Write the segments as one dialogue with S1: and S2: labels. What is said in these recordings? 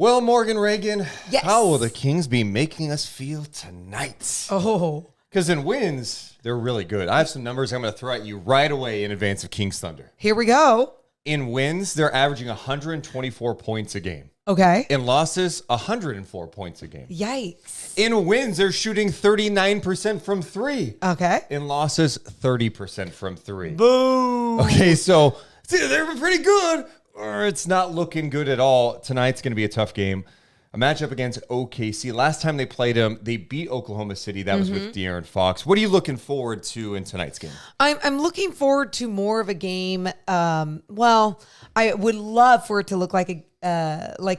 S1: Well, Morgan Reagan,
S2: Yes.
S1: how will the Kings be making us feel tonight?
S2: Oh.
S1: Because in wins, they're really good. I have some numbers I'm going to throw at you right away in advance of Kings Thunder.
S2: Here we go.
S1: In wins, they're averaging 124 points a game.
S2: Okay.
S1: In losses, 104 points a game.
S2: Yikes.
S1: In wins, they're shooting 39% from three.
S2: Okay.
S1: In losses, 30% from three.
S2: Boom.
S1: Okay, so it's either they're pretty good or it's not looking good at all. Tonight's going to be a tough game. A matchup against OKC. Last time they played them, they beat Oklahoma City. That was with De'Aaron Fox. What are you looking forward to in tonight's game?
S2: I'm looking forward to more of a game. Well, I would love for it to look like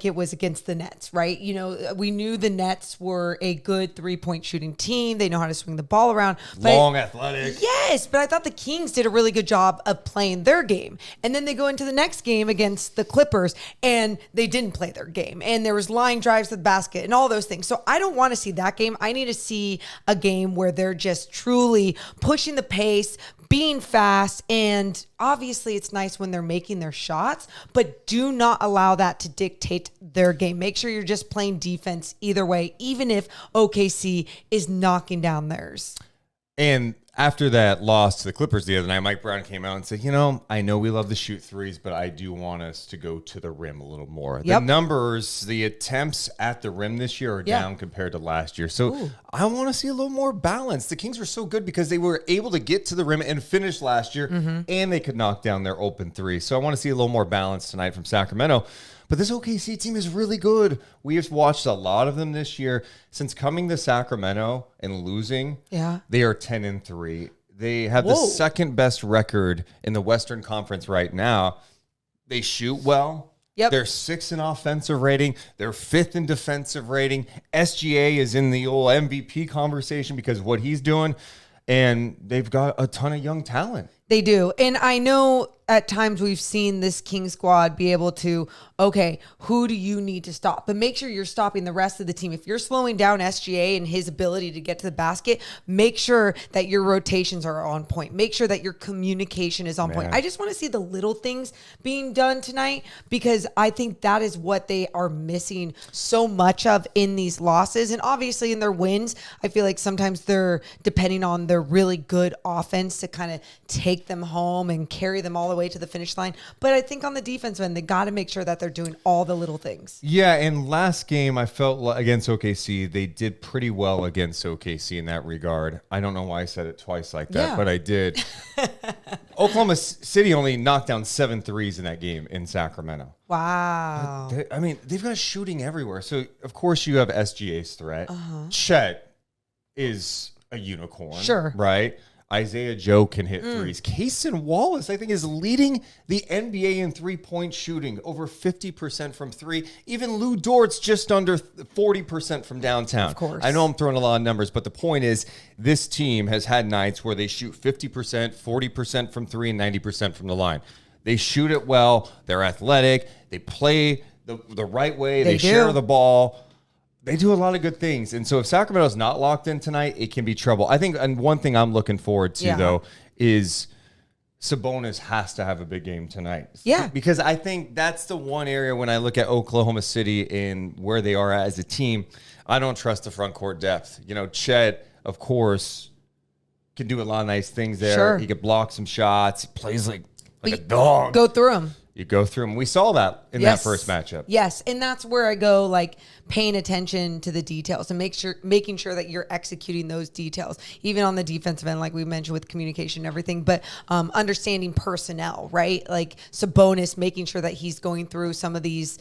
S2: it was against the Nets, right? You know, we knew the Nets were a good 3-point shooting team. They know how to swing the ball around.
S1: Long, athletic.
S2: Yes, but I thought the Kings did a really good job of playing their game. And then they go into the next game against the Clippers, and they didn't play their game. And there was line drives to the basket and all those things. So I don't want to see that game. I need to see a game where they're just truly pushing the pace, being fast, and obviously it's nice when they're making their shots, but do not allow that to dictate their game. Make sure you're just playing defense either way, even if OKC is knocking down theirs.
S1: And after that loss to the Clippers the other night, Mike Brown came out and said, I know we love to shoot threes, but I do want us to go to the rim a little more.
S2: Yep.
S1: The numbers, the attempts at the rim this year are down compared to last year. So I want to see a little more balance. The Kings were so good because they were able to get to the rim and finish last year, and they could knock down their open three. So I want to see a little more balance tonight from Sacramento. But this OKC team is really good. We have watched a lot of them this year. Since coming to Sacramento and losing, they are 10-3. They have the second best record in the Western Conference right now. They shoot well.
S2: Yep.
S1: They're 6th in offensive rating. They're 5th in defensive rating. SGA is in the old MVP conversation because of what he's doing. And they've got a ton of young talent.
S2: They do. And I know at times we've seen this King squad be able to, okay, who do you need to stop? But make sure you're stopping the rest of the team. If you're slowing down SGA and his ability to get to the basket, make sure that your rotations are on point. Make sure that your communication is on point. I just want to see the little things being done tonight because I think that is what they are missing so much of in these losses. And obviously in their wins, I feel like sometimes they're depending on their really good offense to kind of take them home and carry them all the way to the finish line. But I think on the defensive end, they got to make sure that they're doing all the little things.
S1: Yeah, and last game I felt like against OKC, they did pretty well against OKC in that regard. I don't know why I said it twice like that, but I did. Oklahoma City only knocked down 7 threes in that game in Sacramento.
S2: Wow.
S1: They've got shooting everywhere. So, of course, you have SGA's threat. Chet is a unicorn.
S2: Sure.
S1: Right? Isaiah Joe can hit threes. Kaysen Wallace, I think, is leading the NBA in three-point shooting, over 50% from three. Even Lou Dort's just under 40% from downtown.
S2: Of course.
S1: I know I'm throwing a lot of numbers, but the point is this team has had nights where they shoot 50%, 40% from three, and 90% from the line. They shoot it well. They're athletic. They play the right way. They share the ball. They do a lot of good things. And so if Sacramento's not locked in tonight, it can be trouble. I think, and one thing I'm looking forward to, though, is Sabonis has to have a big game tonight.
S2: Yeah.
S1: Because I think that's the one area when I look at Oklahoma City and where they are as a team, I don't trust the front court depth. Chet, of course, can do a lot of nice things there.
S2: Sure.
S1: He could block some shots. He plays like a dog.
S2: Go through them.
S1: You go through them. We saw that in that first matchup.
S2: Yes, and that's where I go, like paying attention to the details and making sure that you're executing those details, even on the defensive end, like we mentioned with communication and everything. But understanding personnel, right? Like Sabonis, making sure that he's going through some of these.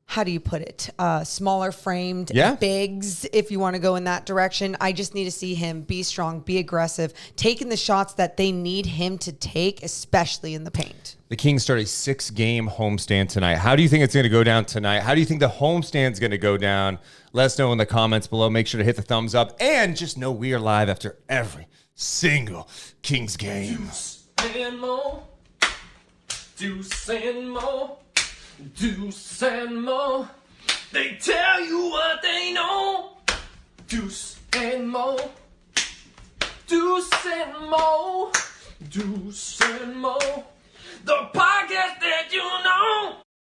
S2: How do you put it? Smaller framed bigs, if you want to go in that direction. I just need to see him be strong, be aggressive, taking the shots that they need him to take, especially in the paint.
S1: The Kings start a 6-game homestand tonight. How do you think it's going to go down tonight? How do you think the homestand's going to go down? Let us know in the comments below. Make sure to hit the thumbs up. And just know we are live after every single Kings game.
S3: Deuce and Mo. Deuce and Mo. Deuce and Mo. They tell you what they know. Deuce and Mo. Deuce and Mo. Deuce and Mo. The podcast